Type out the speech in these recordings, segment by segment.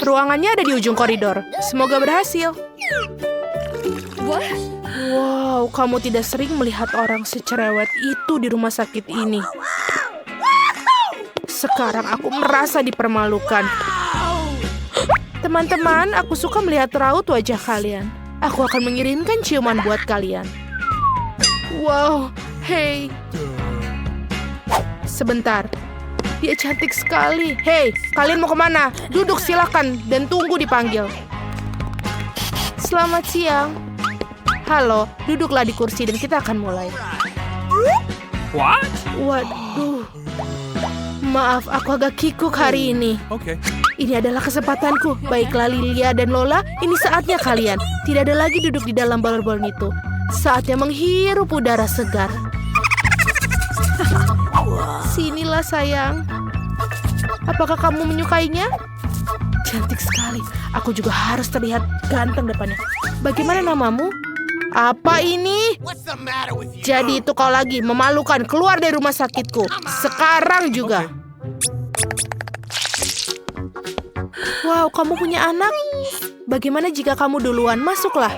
Ruangannya ada di ujung koridor. Semoga berhasil. Wow, kamu tidak sering melihat orang secerewet itu di rumah sakit ini. Sekarang aku merasa dipermalukan. Teman-teman, aku suka melihat raut wajah kalian. Aku akan mengirimkan ciuman buat kalian. Wow, hey. Sebentar. Dia cantik sekali. Hey, kalian mau kemana? Duduk silakan dan tunggu dipanggil. Selamat siang. Halo, duduklah di kursi dan kita akan mulai. What? Waduh. Maaf, aku agak kikuk hari ini. Okay. Ini adalah kesempatanku. Baiklah Lilia dan Lola, ini saatnya kalian. Tidak ada lagi duduk di dalam balon-balon itu. Saatnya menghirup udara segar. Sinilah sayang. Apakah kamu menyukainya? Cantik sekali. Aku juga harus terlihat ganteng depannya. Bagaimana namamu? Apa ini? Jadi itu kau lagi memalukan. Keluar dari rumah sakitku. Sekarang juga. Wow, kamu punya anak? Bagaimana jika kamu duluan? Masuklah.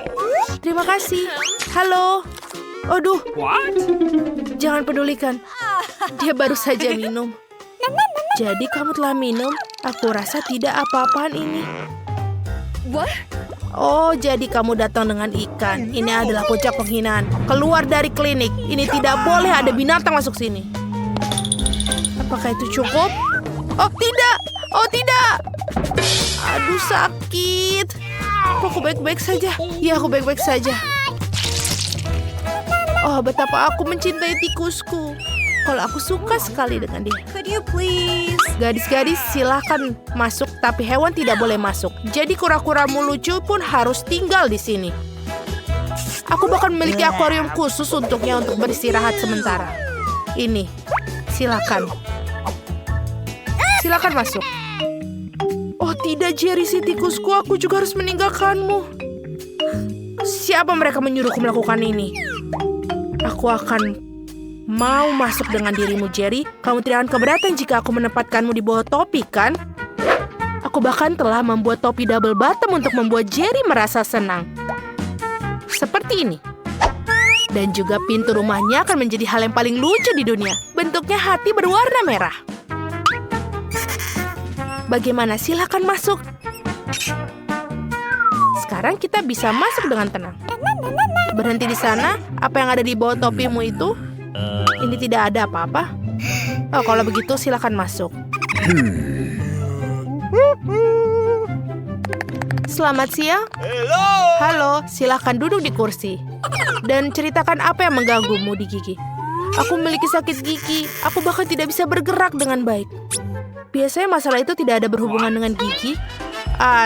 Terima kasih. Halo. Aduh. What? Jangan pedulikan. Dia baru saja minum. Jadi kamu telah minum? Aku rasa tidak apa-apaan ini. Oh, jadi kamu datang dengan ikan. Ini adalah puncak penghinaan. Keluar dari klinik. Ini tidak boleh ada binatang masuk sini. Apakah itu cukup? Oh, tidak. Oh, tidak. Aduh, sakit. Aku baik-baik saja. Ya, aku baik-baik saja. Oh, betapa aku mencintai tikusku. Kalau aku suka sekali dengan dia. Could you please? Gadis-gadis silahkan masuk, tapi hewan tidak boleh masuk. Jadi kura-kuramu lucu pun harus tinggal di sini. Aku bahkan memiliki akuarium khusus untuknya untuk beristirahat sementara. Ini, silakan. Silakan masuk. Oh tidak, Jerry si tikusku, aku juga harus meninggalkanmu. Siapa mereka menyuruhku melakukan ini? Aku akan mau masuk dengan dirimu, Jerry. Kamu tidak akan keberatan jika aku menempatkanmu di bawah topi, kan? Aku bahkan telah membuat topi double bottom untuk membuat Jerry merasa senang. Seperti ini. Dan juga pintu rumahnya akan menjadi hal yang paling lucu di dunia. Bentuknya hati berwarna merah. Bagaimana? Silakan masuk. Sekarang kita bisa masuk dengan tenang. Berhenti di sana. Apa yang ada di bawah topimu itu? Ini tidak ada apa-apa. Oh, kalau begitu silakan masuk. Selamat siang. Halo, silakan duduk di kursi. Dan ceritakan apa yang mengganggumu di gigi. Aku memiliki sakit gigi. Aku bahkan tidak bisa bergerak dengan baik. Biasanya masalah itu tidak ada berhubungan dengan gigi.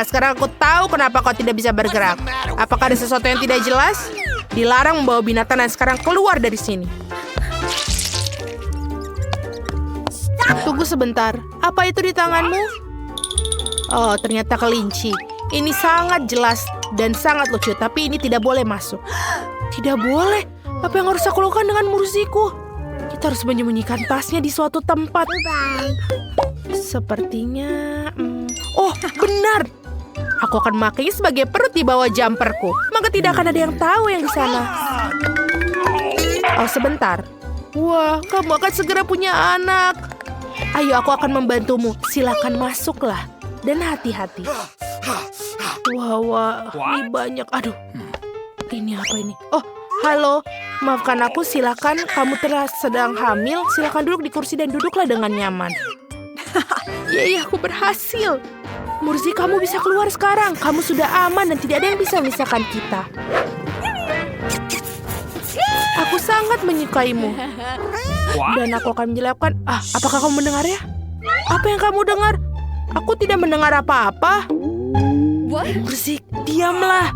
Sekarang aku tahu kenapa kau tidak bisa bergerak. Apakah ada sesuatu yang tidak jelas? Dilarang membawa binatang dan sekarang keluar dari sini. Tunggu sebentar. Apa itu di tanganmu? Oh, ternyata kelinci. Ini sangat jelas dan sangat lucu, tapi ini tidak boleh masuk. Tidak boleh? Apa yang harus aku lakukan dengan mursiku? Kita harus menyembunyikan tasnya di suatu tempat. Sepertinya... Oh, benar! Aku akan memakainya sebagai perut di bawah jumperku. Maka tidak akan ada yang tahu yang di sana. Oh, sebentar. Wah, kamu akan segera punya anak. Ayo, aku akan membantumu. Silakan masuklah. Dan hati-hati. Wah, ini banyak. Aduh, ini apa ini? Oh, halo. Maafkan aku, silakan. Kamu sedang hamil. Silakan duduk di kursi dan duduklah dengan nyaman. Iya, aku berhasil. Mursi, kamu bisa keluar sekarang. Kamu sudah aman dan tidak ada yang bisa memisahkan kita. Aku sangat menyukaimu. Dan aku akan menjelaskan. Apakah kamu mendengarnya? Apa yang kamu dengar? Aku tidak mendengar apa-apa. Mursi, diamlah.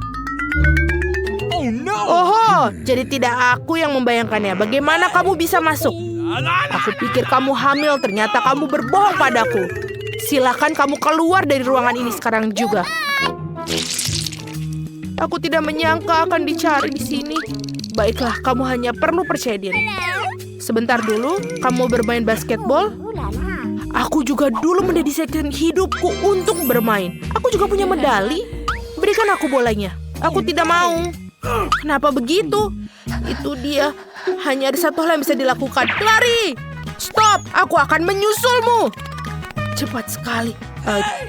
Oh, jadi tidak aku yang membayangkannya. Bagaimana kamu bisa masuk? Aku pikir kamu hamil, ternyata kamu berbohong padaku. Silakan kamu keluar dari ruangan ini sekarang juga. Aku tidak menyangka akan dicari di sini. Baiklah, kamu hanya perlu percaya diri. Sebentar dulu, kamu bermain basketbol? Aku juga dulu mendedikasikan hidupku untuk bermain. Aku juga punya medali? Berikan aku bolanya. Aku tidak mau. Kenapa begitu? Itu dia. Hanya ada satu hal yang bisa dilakukan. Lari! Stop! Aku akan menyusulmu. Cepat sekali.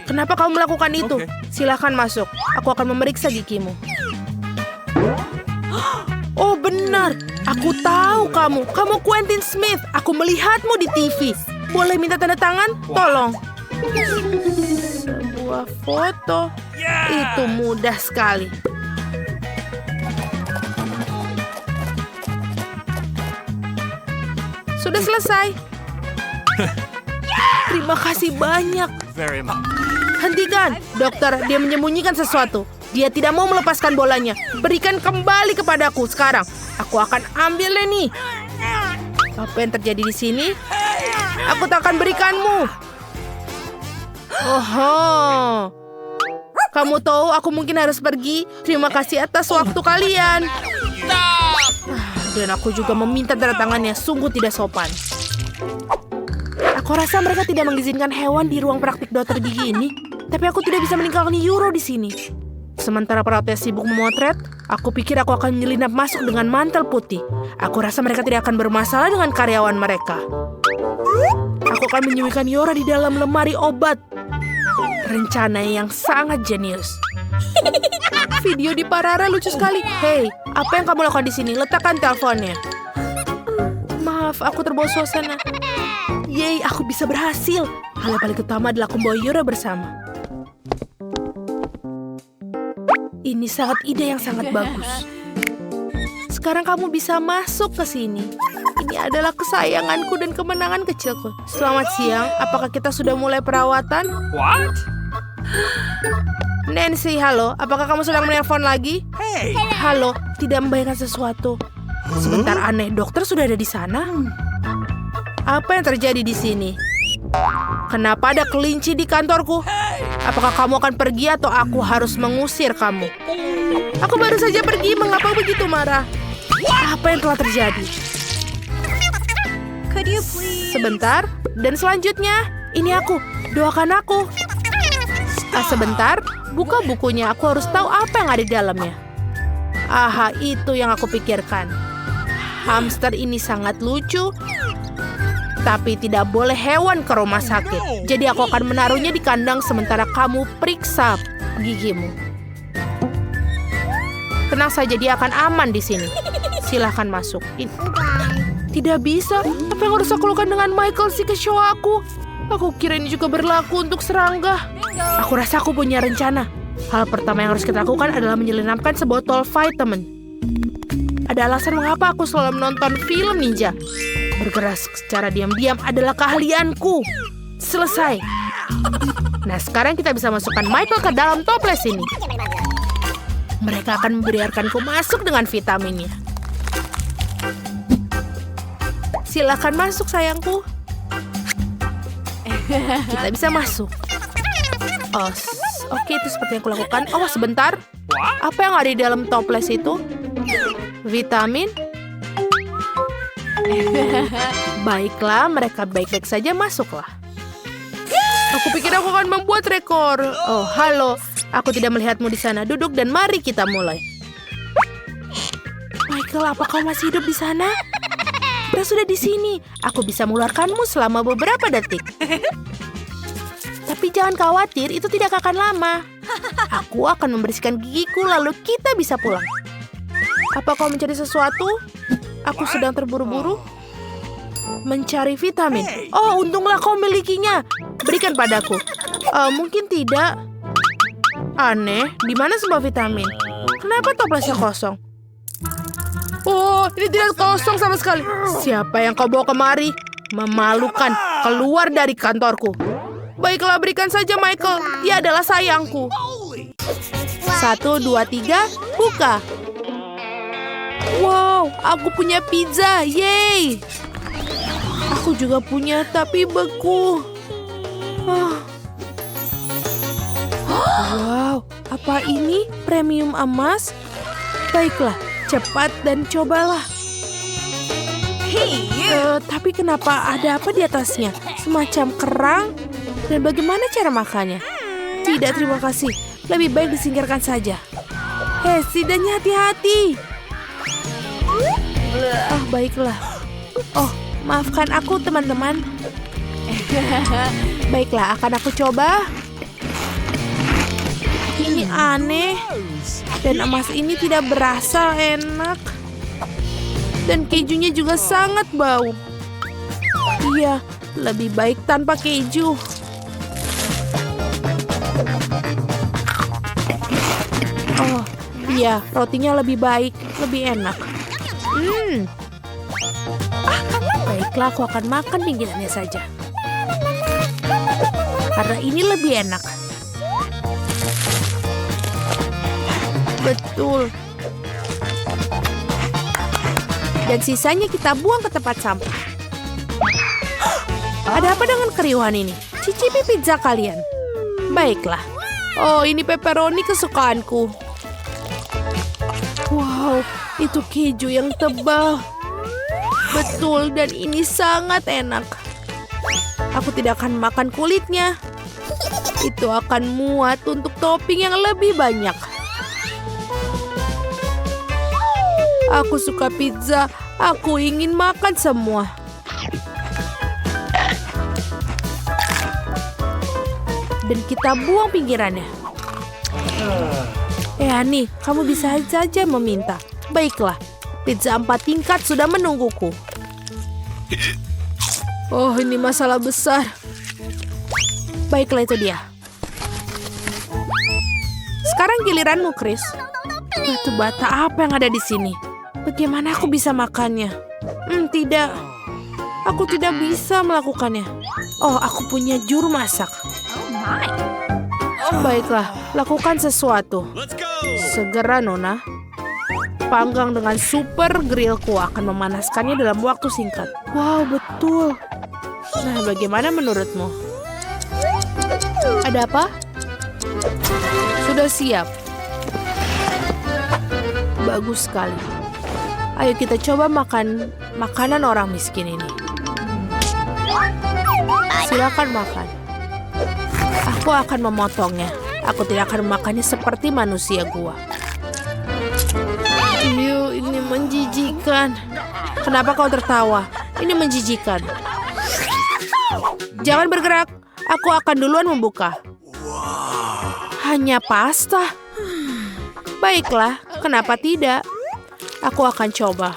Kenapa kamu melakukan itu? Silakan masuk. Aku akan memeriksa gigimu. Oh benar. Aku tahu kamu. Kamu Quentin Smith. Aku melihatmu di TV. Boleh minta tanda tangan? Tolong. Sebuah foto. Itu mudah sekali. Sudah selesai. Terima kasih banyak. Very much. Hentikan, dokter. Dia menyembunyikan sesuatu. Dia tidak mau melepaskan bolanya. Berikan kembali kepadaku sekarang. Aku akan ambilnya nih. Apa yang terjadi di sini? Aku tak akan berikanmu. Oho. Kamu tahu aku mungkin harus pergi. Terima kasih atas waktu kalian. Dan aku juga meminta tanda tangannya. Sungguh tidak sopan. Aku rasa mereka tidak mengizinkan hewan di ruang praktik dokter gigi ini. Tapi aku tidak bisa meninggalkan Euro di sini. Sementara perawatnya sibuk memotret, aku pikir aku akan menyelinap masuk dengan mantel putih. Aku rasa mereka tidak akan bermasalah dengan karyawan mereka. Aku akan menyembunyikan Yora di dalam lemari obat. Rencana yang sangat jenius. Video di Parara lucu sekali. Hei, apa yang kamu lakukan di sini? Letakkan teleponnya. Maaf, aku terbawa suasana. Yeay, aku bisa berhasil. Hal yang paling utama adalah aku membawa Yora bersama. Ini sangat ide yang sangat bagus. Sekarang kamu bisa masuk ke sini. Ini adalah kesayanganku dan kemenangan kecilku. Selamat siang, apakah kita sudah mulai perawatan? What? Nancy, halo. Apakah kamu sedang menelpon lagi? Hey. Halo, tidak membayangkan sesuatu. Sebentar, aneh. Dokter sudah ada di sana? Apa yang terjadi di sini? Kenapa ada kelinci di kantorku? Apakah kamu akan pergi atau aku harus mengusir kamu? Aku baru saja pergi. Mengapa begitu marah? Apa yang telah terjadi? Sebentar. Dan selanjutnya, ini aku. Doakan aku. Sebentar. Buka bukunya. Aku harus tahu apa yang ada di dalamnya. Aha, itu yang aku pikirkan. Hamster ini sangat lucu. Tapi tidak boleh hewan ke rumah sakit. Jadi aku akan menaruhnya di kandang sementara kamu periksa gigimu. Tenang saja, dia akan aman di sini. Silahkan masuk. Tidak bisa. Apa yang harus aku lakukan dengan Michael si show aku? Aku kira ini juga berlaku untuk serangga. Aku rasa aku punya rencana. Hal pertama yang harus kita lakukan adalah menyelinapkan sebotol vitamin. Ada alasan mengapa aku selalu menonton film ninja. Bergerak secara diam-diam adalah keahlianku. Selesai. Nah, sekarang kita bisa masukkan Michael ke dalam toples ini. Mereka akan membiarkanku masuk dengan vitaminnya. Silakan masuk, sayangku. Kita bisa masuk. Oh, oke, itu seperti yang aku lakukan. Oh, sebentar. Apa yang ada di dalam toples itu? Vitamin? Baiklah, mereka baik-baik saja, masuklah. Aku pikir aku akan membuat rekor. Oh, halo. Aku tidak melihatmu di sana. Duduk dan mari kita mulai. Michael, apa kau masih hidup di sana? Kita sudah di sini. Aku bisa mengeluarkanmu selama beberapa detik. Tapi jangan khawatir, itu tidak akan lama. Aku akan membersihkan gigiku, lalu kita bisa pulang. Apa kau mencari sesuatu? Aku sedang terburu-buru mencari vitamin. Oh, untunglah kau milikinya. Berikan padaku. Mungkin tidak. Aneh, di mana semua vitamin? Kenapa toplesnya kosong? Oh, ini tidak kosong sama sekali. Siapa yang kau bawa kemari? Memalukan. Keluar dari kantorku. Baiklah, berikan saja Michael. Dia adalah sayangku. 1, 2, 3, buka. Wow, aku punya pizza. Yeay. Aku juga punya, tapi beku. Wow, apa ini? Premium emas? Baiklah, cepat dan cobalah. Tapi kenapa ada apa di atasnya? Semacam kerang? Dan bagaimana cara makannya? tidak, terima kasih. Lebih baik disingkirkan saja. Hei, setidaknya hati-hati. Oh, baiklah. Oh, maafkan aku, teman-teman. Baiklah, akan aku coba. Ini aneh. Dan emas ini tidak berasa enak. Dan kejunya juga sangat bau. Iya, lebih baik tanpa keju. Oh, iya, rotinya lebih baik, lebih enak. Baiklah, aku akan makan pinggirannya saja. Karena ini lebih enak. Betul. Dan sisanya kita buang ke tempat sampah. Ada apa dengan keriuhan ini? Cicipi pizza kalian. Baiklah. Oh, ini pepperoni kesukaanku. Wow, itu keju yang tebal. Betul, dan ini sangat enak. Aku tidak akan makan kulitnya. Itu akan muat untuk topping yang lebih banyak. Aku suka pizza. Aku ingin makan semua. Dan kita buang pinggirannya. Ani, kamu bisa saja meminta. Baiklah, pizza 4 tingkat sudah menungguku. Oh, ini masalah besar. Baiklah, itu dia. Sekarang giliranmu, Chris. Batu bata apa yang ada di sini? Bagaimana aku bisa makannya? Tidak. Aku tidak bisa melakukannya. Oh, aku punya juru masak. Baiklah, lakukan sesuatu. Segera, Nona. Panggang dengan super grillku akan memanaskannya dalam waktu singkat. Wow, betul. Nah, bagaimana menurutmu? Ada apa? Sudah siap. Bagus sekali. Ayo kita coba makan makanan orang miskin ini. Silakan makan. Aku akan memotongnya. Aku tidak akan memakannya seperti manusia gua. Ini menjijikan. Kenapa kau tertawa? Ini menjijikan. Jangan bergerak. Aku akan duluan membuka. Hanya pasta. Baiklah, kenapa tidak? Aku akan coba.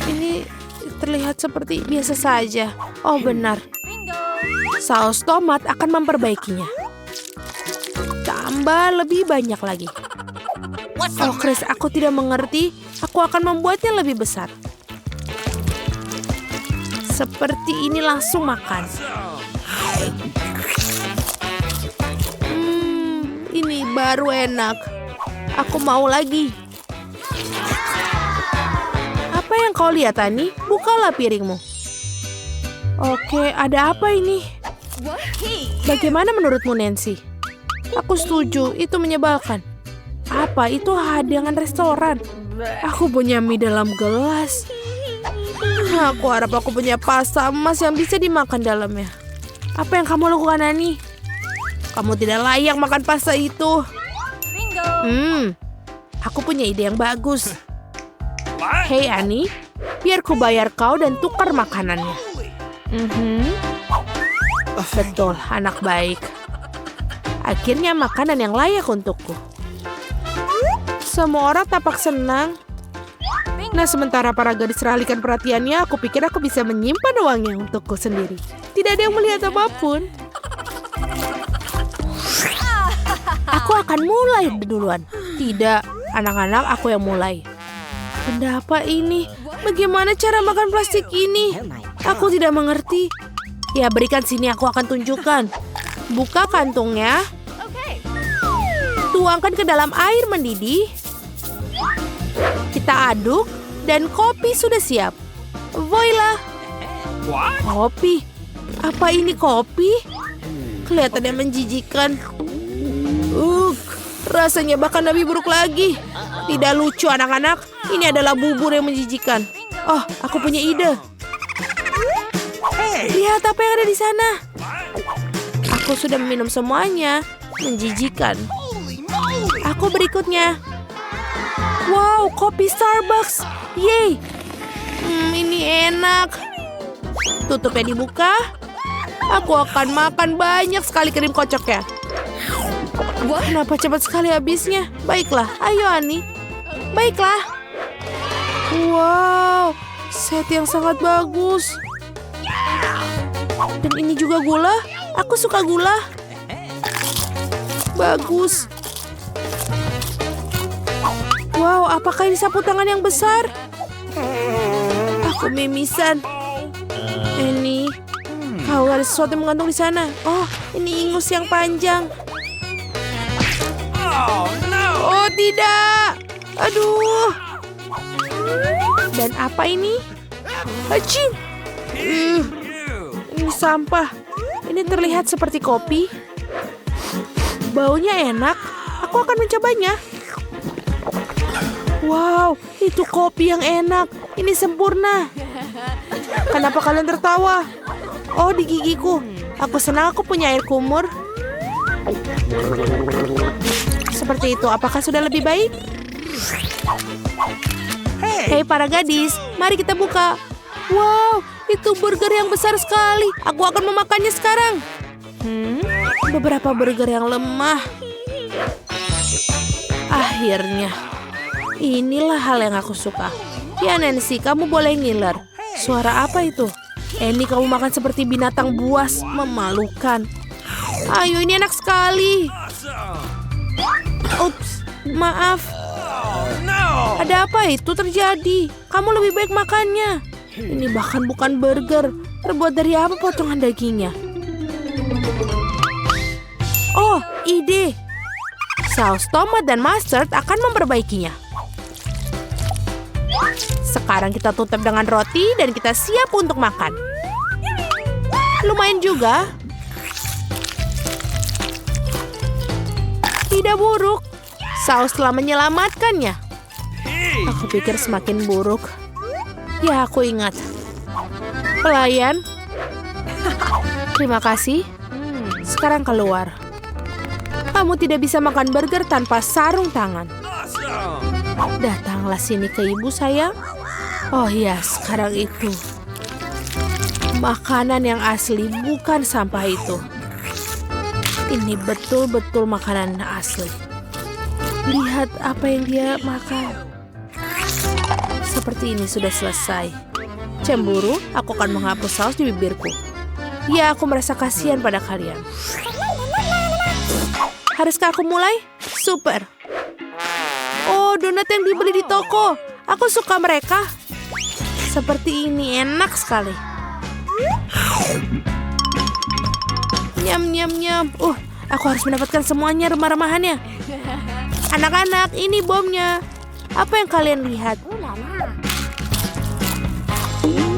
Ini terlihat seperti biasa saja. Oh, benar. Saus tomat akan memperbaikinya. Tambah lebih banyak lagi. Oh, Chris, aku tidak mengerti. Aku akan membuatnya lebih besar. Seperti ini, langsung makan. Ini baru enak. Aku mau lagi. Apa yang kau lihat, Ani? Bukalah piringmu. Oke, ada apa ini? Bagaimana menurutmu, Nancy? Aku setuju, itu menyebalkan. Apa? Itu hidangan restoran. Aku punya mie dalam gelas. Aku harap aku punya pasta emas yang bisa dimakan dalamnya. Apa yang kamu lakukan, Ani? Kamu tidak layak makan pasta itu. Aku punya ide yang bagus. Hei, Ani, biar ku bayar kau dan tukar makanannya. Betul, anak baik. Akhirnya makanan yang layak untukku. Semua orang tampak senang. Nah, sementara para gadis alihkan perhatiannya, aku pikir aku bisa menyimpan uangnya untukku sendiri. Tidak ada yang melihat apapun. Aku akan mulai duluan. Tidak, anak-anak, aku yang mulai. Benda apa ini? Bagaimana cara makan plastik ini? Aku tidak mengerti. Ya, berikan sini, aku akan tunjukkan. Buka kantungnya. Tuangkan ke dalam air mendidih. Kita aduk. Dan kopi sudah siap. Voila. Kopi? Apa ini kopi? Kelihatannya menjijikan. Rasanya bahkan lebih buruk lagi. Tidak lucu, anak-anak. Ini adalah bubur yang menjijikan. Oh, aku punya ide. Lihat apa yang ada di sana. Aku sudah meminum semuanya. Menjijikan. Aku berikutnya. Wow, kopi Starbucks. Yeay. Ini enak. Tutupnya dibuka. Aku akan makan banyak sekali krim kocoknya. Kenapa cepat sekali habisnya? Baiklah, ayo Ani. Baiklah. Wow, set yang sangat bagus. Dan ini juga gula. Aku suka gula. Bagus. Wow, apakah ini sapu tangan yang besar? Aku mimisan. Ini, kau ada sesuatu yang menggantung di sana. Oh, ini ingus yang panjang. Oh, tidak. Aduh. Dan apa ini? Hacim. Ini sampah. Ini terlihat seperti kopi. Baunya enak. Aku akan mencobanya. Wow, itu kopi yang enak. Ini sempurna. Kenapa kalian tertawa? Oh, di gigiku. Aku senang aku punya air kumur. Seperti itu. Apakah sudah lebih baik? Hei para gadis, mari kita buka. Wow, itu burger yang besar sekali. Aku akan memakannya sekarang. Beberapa burger yang lemah. Akhirnya. Inilah hal yang aku suka. Ya Nancy, kamu boleh ngiler. Suara apa itu? Annie, kamu makan seperti binatang buas. Memalukan. Ayo, ini enak sekali. Ups, maaf. Ada apa itu terjadi? Kamu lebih baik makannya. Ini bahkan bukan burger. Terbuat dari apa potongan dagingnya? Oh, ide. Saus tomat dan mustard akan memperbaikinya. Sekarang kita tutup dengan roti dan kita siap untuk makan. Lumayan juga. Tidak buruk. Saus telah menyelamatkannya. Aku pikir semakin buruk. Ya, aku ingat. Pelayan. Terima kasih. Sekarang keluar. Kamu tidak bisa makan burger tanpa sarung tangan. Datanglah sini ke ibu sayang. Oh ya, sekarang itu. Makanan yang asli, bukan sampah itu. Ini betul-betul makanan asli. Lihat apa yang dia makan. Seperti ini sudah selesai. Cemburu, aku akan menghapus saus di bibirku. Ya, aku merasa kasihan pada kalian. Haruskah aku mulai? Super. Oh, donat yang dibeli di toko. Aku suka mereka. Seperti ini, enak sekali. Nyam, nyam, nyam. Aku harus mendapatkan semuanya remah-remahannya. Anak-anak, ini bomnya. Apa yang kalian lihat?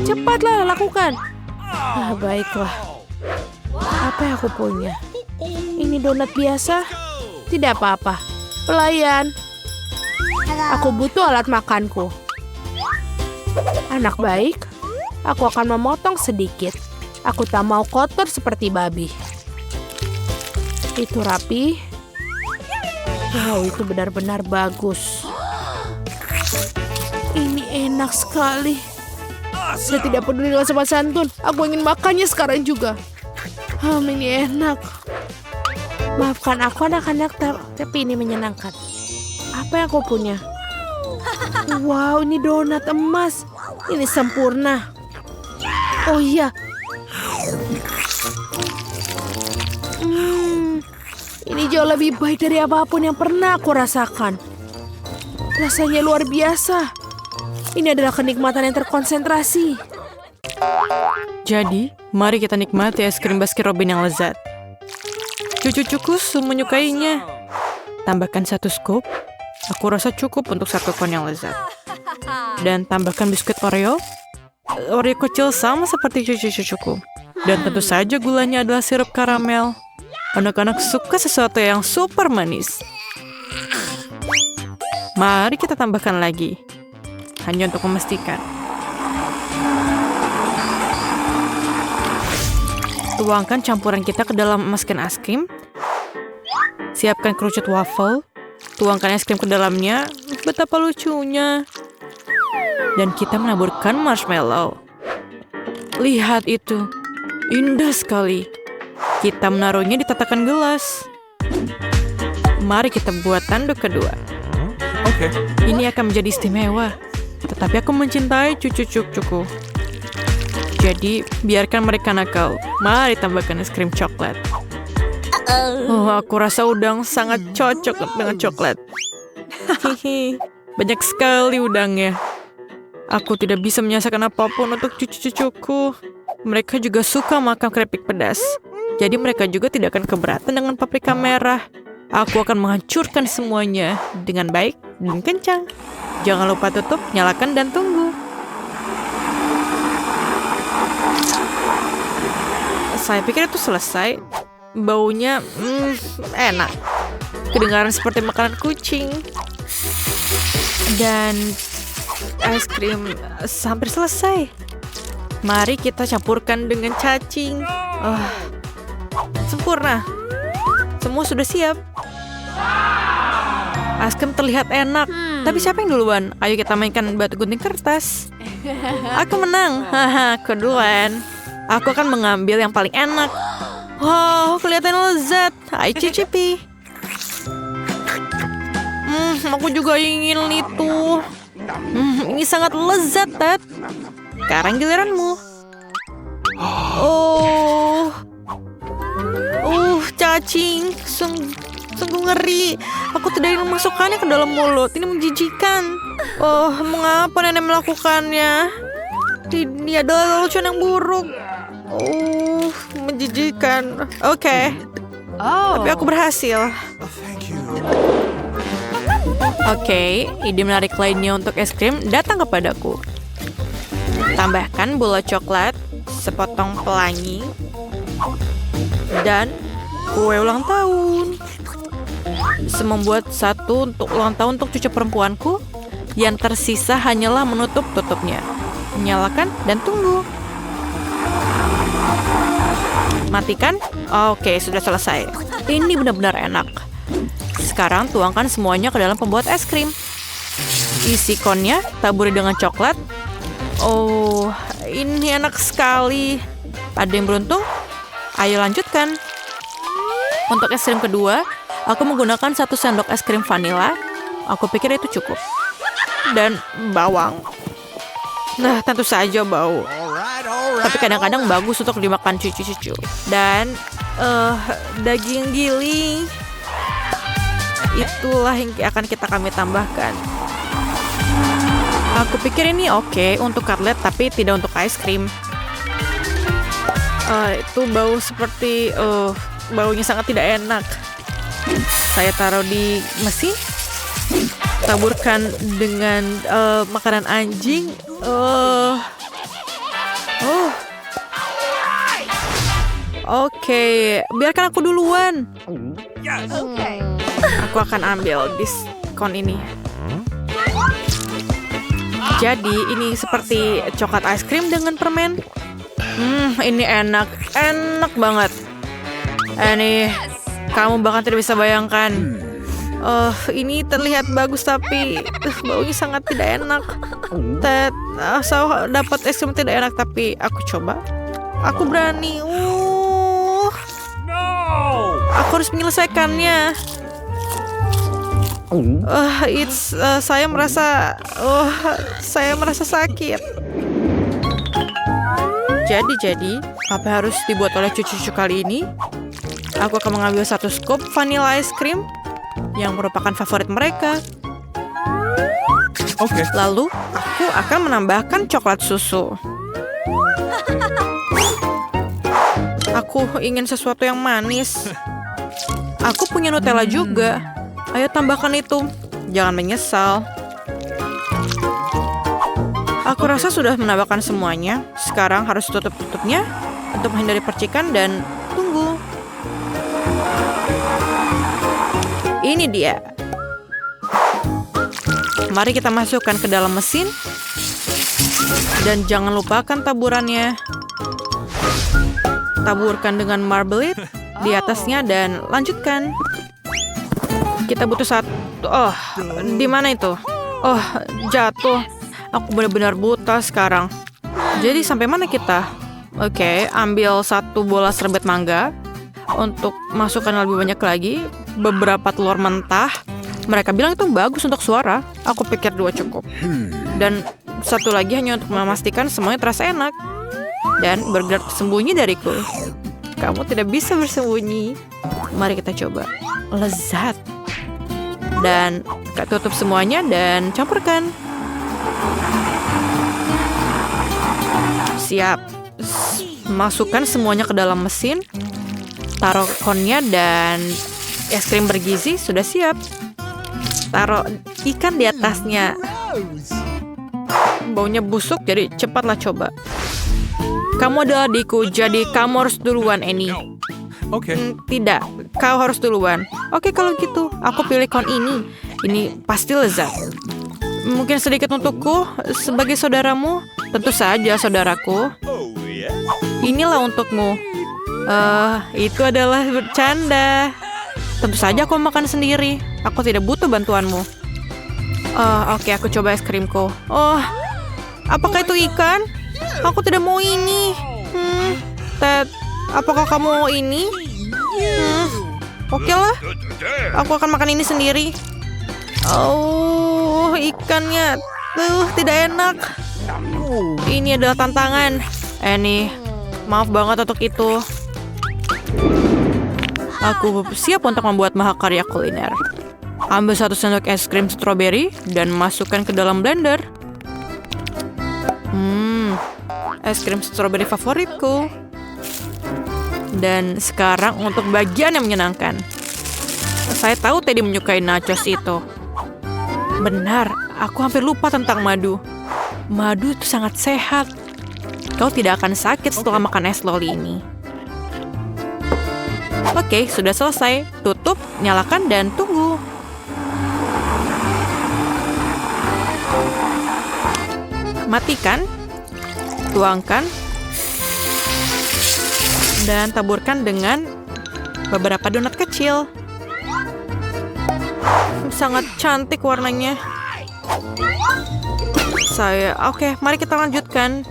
Cepatlah, lakukan. Baiklah. Apa yang aku punya? Ini donat biasa? Tidak apa-apa. Pelayan. Aku butuh alat makanku. Anak baik, aku akan memotong sedikit. Aku tak mau kotor seperti babi. Itu rapi. Wow, itu benar-benar bagus. Ini enak sekali. Saya tidak peduli dengan sopan santun. Aku ingin makannya sekarang juga. Ini enak. Maafkan aku anak-anak, tapi ini menyenangkan. Apa yang aku punya? Wow, ini donat emas. Ini sempurna. Oh iya. Ini jauh lebih baik dari apapun yang pernah aku rasakan. Rasanya luar biasa. Ini adalah kenikmatan yang terkonsentrasi. Jadi, mari kita nikmati es krim Baskin Robbins yang lezat. Cucu-cucuku menyukainya. Tambahkan 1 scoop. Aku rasa cukup untuk 1 kon yang lezat. Dan tambahkan biskuit Oreo. Oreo kecil sama seperti cucu-cucuku. Dan tentu saja gulanya adalah sirup karamel. Anak-anak suka sesuatu yang super manis. Mari kita tambahkan lagi. Hanya untuk memastikan. Tuangkan campuran kita ke dalam mesin es krim. Siapkan kerucut waffle. Tuangkan es krim ke dalamnya. Betapa lucunya. Dan kita menaburkan marshmallow. Lihat itu. Indah sekali. Kita menaruhnya di tatakan gelas. Mari kita buat tanduk kedua. Okay. Ini akan menjadi istimewa. Tetapi aku mencintai cucu-cucuku. Jadi, biarkan mereka nakal. Mari tambahkan es krim coklat. Oh, aku rasa udang sangat cocok dengan coklat. Hihi, banyak sekali udangnya. Aku tidak bisa menyiasatkan apapun untuk cucu-cucuku. Mereka juga suka makan keripik pedas. Jadi mereka juga tidak akan keberatan dengan paprika merah. Aku akan menghancurkan semuanya dengan baik dan kencang. Jangan lupa tutup, nyalakan, dan tunggu. Saya pikir itu selesai. Baunya enak. Kedengaran seperti makanan kucing. Dan es krim hampir selesai. Mari kita campurkan dengan cacing. Sempurna. Semua sudah siap. Es krim terlihat enak. Tapi siapa yang duluan? Ayo kita mainkan batu gunting kertas. Aku menang. Haha, aku duluan. Aku akan mengambil yang paling enak. Wow, kelihatan lezat. Ayo cicipi. Aku juga ingin itu. Ini sangat lezat, Ted. Sekarang giliranmu. Cacing. Sungguh ngeri. Aku tidak ingin memasukkannya ke dalam mulut. Ini menjijikan. Mengapa nenek melakukannya? Ini adalah lelucon yang buruk. Menjijikan. Oke. Tapi aku berhasil. Oke, ide menarik lainnya untuk es krim datang kepadaku. Tambahkan bola coklat, sepotong pelangi, dan kue ulang tahun. Membuat satu untuk ulang tahun untuk cucu perempuanku. Yang tersisa hanyalah menutup tutupnya. Nyalakan dan tunggu. Matikan. Oke, sudah selesai. Ini benar-benar enak. Sekarang tuangkan semuanya ke dalam pembuat es krim. Isi konnya, taburi dengan coklat. Ini enak sekali. Ada yang beruntung? Ayo lanjutkan. Untuk es krim kedua, aku menggunakan 1 sendok es krim vanila. Aku pikir itu cukup. Dan bawang. Nah, tentu saja bau. Tapi kadang-kadang bagus untuk dimakan cucu-cucu. Dan daging giling. Itulah yang akan kami tambahkan. Aku pikir ini oke untuk cutlet, tapi tidak untuk es krim. Itu bau seperti baunya sangat tidak enak. Saya taruh di mesin. Taburkan dengan makanan anjing. Oke, biarkan aku duluan. Aku akan ambil diskon ini. Jadi ini seperti coklat es krim dengan permen. Ini enak banget. Ini kamu bahkan tidak bisa bayangkan. Ini terlihat bagus tapi baunya sangat tidak enak. Ted, saya dapat es krim tidak enak tapi aku coba. Aku berani. Aku harus menyelesaikannya. Saya merasa sakit. Jadi apa harus dibuat oleh cucu-cucu kali ini? Aku akan mengambil 1 scoop vanilla ice cream yang merupakan favorit mereka. Okay. Lalu aku akan menambahkan coklat susu. Aku ingin sesuatu yang manis. Aku punya Nutella juga. Ayo tambahkan itu. Jangan menyesal. Aku rasa sudah menambahkan semuanya. Sekarang harus tutup tutupnya untuk menghindari percikan dan tunggu. Ini dia. Mari kita masukkan ke dalam mesin. Dan jangan lupakan taburannya. taburkan dengan marmalade di atasnya dan lanjutkan. Kita butuh satu. Oh, di mana itu? Oh, jatuh. Aku benar-benar buta sekarang. Jadi sampai mana kita? Oke, ambil satu bola serbet mangga. Untuk masukkan lebih banyak lagi. Beberapa telur mentah. Mereka bilang itu bagus untuk suara. Aku pikir 2 cukup. Dan satu lagi hanya untuk memastikan semuanya terasa enak. Dan burger tersembunyi dariku. Kamu tidak bisa bersembunyi. Mari kita coba. Lezat. Dan tutup semuanya dan campurkan. Siap. Masukkan semuanya ke dalam mesin. Taruh konnya dan es krim bergizi sudah siap. Taruh ikan di atasnya. Baunya busuk, jadi cepatlah coba. Kamu adalah adikku, jadi kamu harus duluan, Annie. Okay. Tidak, kau harus duluan. Oke, kalau gitu, aku pilih kon ini. Ini pasti lezat. Mungkin sedikit untukku, sebagai saudaramu. Tentu saja, saudaraku. Inilah untukmu. Itu adalah bercanda. Tentu saja aku makan sendiri. Aku tidak butuh bantuanmu. Oke, aku coba es krimku. Oh, apakah itu ikan? Aku tidak mau ini. Ted, apakah kamu mau ini? Oke lah. Aku akan makan ini sendiri. Oh, ikannya. Tidak enak. Ini adalah tantangan. Annie, maaf banget untuk itu. Aku siap untuk membuat mahakarya kuliner. Ambil 1 sendok es krim stroberi dan masukkan ke dalam blender. Es krim stroberi favoritku. Dan sekarang untuk bagian yang menyenangkan. Saya tahu Teddy menyukai nachos itu. Benar, aku hampir lupa tentang madu. Madu itu sangat sehat. Kau tidak akan sakit setelah makan es loli ini. Oke, sudah selesai. Tutup, nyalakan, dan tunggu. Matikan. Tuangkan. Dan taburkan dengan beberapa donat kecil. Sangat cantik warnanya. Oke, mari kita lanjutkan.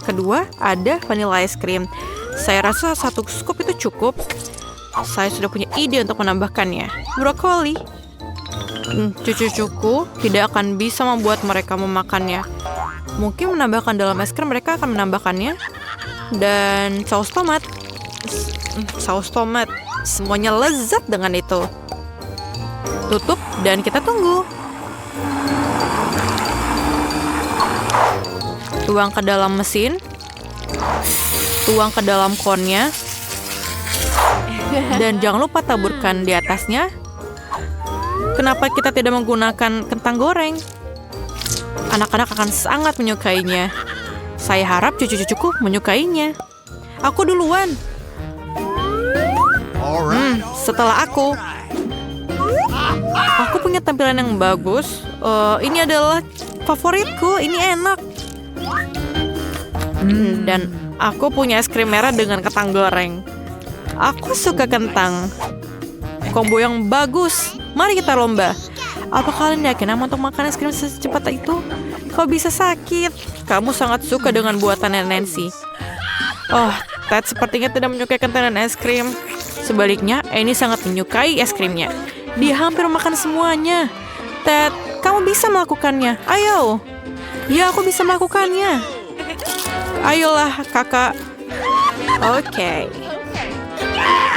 Kedua, ada vanilla ice cream. Saya rasa 1 scoop itu cukup. Saya sudah punya ide untuk menambahkannya. Brokoli. Cucu-cucuku tidak akan bisa membuat mereka memakannya. Mungkin menambahkan dalam es krim mereka akan menambahkannya. Dan saus tomat. Saus tomat. Semuanya lezat dengan itu. Tutup dan kita tunggu. Tuang ke dalam mesin. Tuang ke dalam konnya. Dan jangan lupa taburkan di atasnya. Kenapa kita tidak menggunakan kentang goreng? Anak-anak akan sangat menyukainya. Saya harap cucu-cucuku menyukainya. Aku duluan. Setelah aku. Aku punya tampilan yang bagus. Ini adalah favoritku. Ini enak. Dan aku punya es krim merah dengan kentang goreng. Aku suka kentang. Combo yang bagus. Mari kita lomba. Apa kalian yakin untuk makan es krim secepat itu? Kau bisa sakit. Kamu sangat suka dengan buatan Nancy. Oh, Ted sepertinya tidak menyukai kentang dan es krim. Sebaliknya, Annie sangat menyukai es krimnya. Dia hampir makan semuanya. Ted, kamu bisa melakukannya. Ayo. Ya, aku bisa melakukannya. Ayolah, kakak. Oke.